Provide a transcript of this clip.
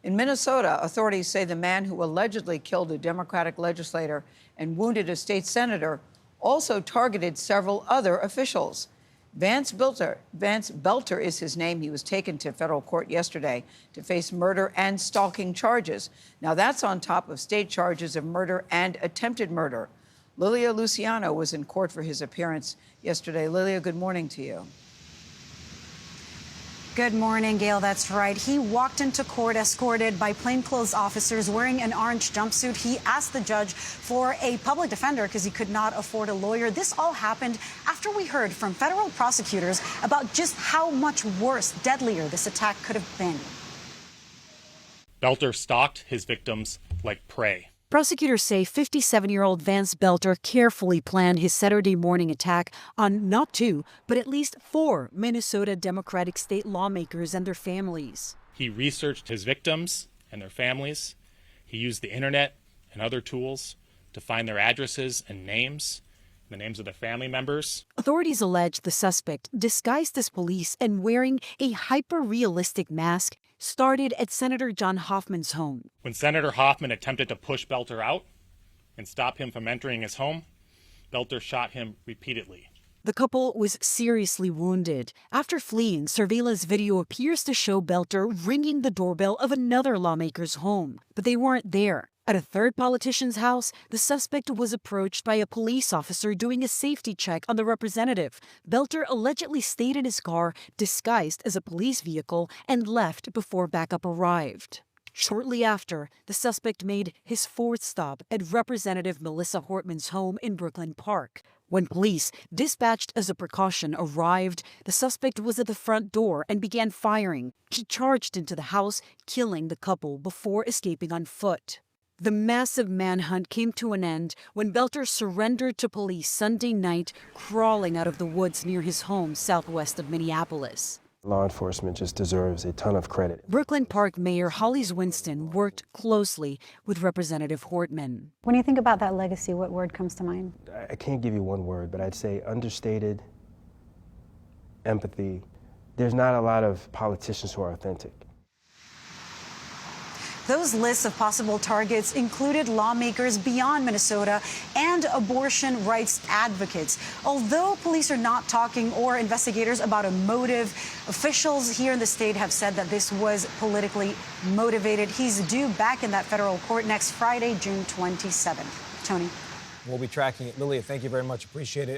In Minnesota, authorities say the man who allegedly killed a Democratic legislator and wounded a state senator also targeted several other officials. Vance Boelter is his name. He was taken to federal court yesterday to face murder and stalking charges. Now, that's on top of state charges of murder and attempted murder. Lilia Luciano was in court for his appearance yesterday. Lilia, good morning to you. Good morning, Gayle. That's right. He walked into court escorted by plainclothes officers wearing an orange jumpsuit. He asked the judge for a public defender because he could not afford a lawyer. This all happened after we heard from federal prosecutors about just how much worse, deadlier this attack could have been. Boelter stalked his victims like prey. Prosecutors say 57-year-old Vance Boelter carefully planned his Saturday morning attack on not 2, but at least 4 Minnesota Democratic state lawmakers and their families. He researched his victims and their families. He used the internet and other tools to find their addresses and names, the names of their family members. Authorities allege the suspect, disguised as police and wearing a hyper-realistic mask, started at Senator John Hoffman's home. When Senator Hoffman attempted to push Boelter out and stop him from entering his home, Boelter shot him repeatedly. The couple was seriously wounded. After fleeing, surveillance video appears to show Boelter ringing the doorbell of another lawmaker's home, but they weren't there. At a third politician's house, the suspect was approached by a police officer doing a safety check on the representative. Boelter allegedly stayed in his car, disguised as a police vehicle, and left before backup arrived. Shortly after, the suspect made his 4th stop at Representative Melissa Hortman's home in Brooklyn Park. When police, dispatched as a precaution, arrived, the suspect was at the front door and began firing. He charged into the house, killing the couple before escaping on foot. The massive manhunt came to an end when Boelter surrendered to police Sunday night, crawling out of the woods near his home southwest of Minneapolis. Law enforcement just deserves a ton of credit. Brooklyn Park Mayor Hollis Winston worked closely with Representative Hortman. When you think about that legacy, what word comes to mind? I can't give you one word, but I'd say understated, empathy. There's not a lot of politicians who are authentic. Those lists of possible targets included lawmakers beyond Minnesota and abortion rights advocates. Although police are not talking or investigators about a motive, officials here in the state have said that this was politically motivated. He's due back in that federal court next Friday, June 27th. Tony. We'll be tracking it. Lilia, thank you very much. Appreciate it.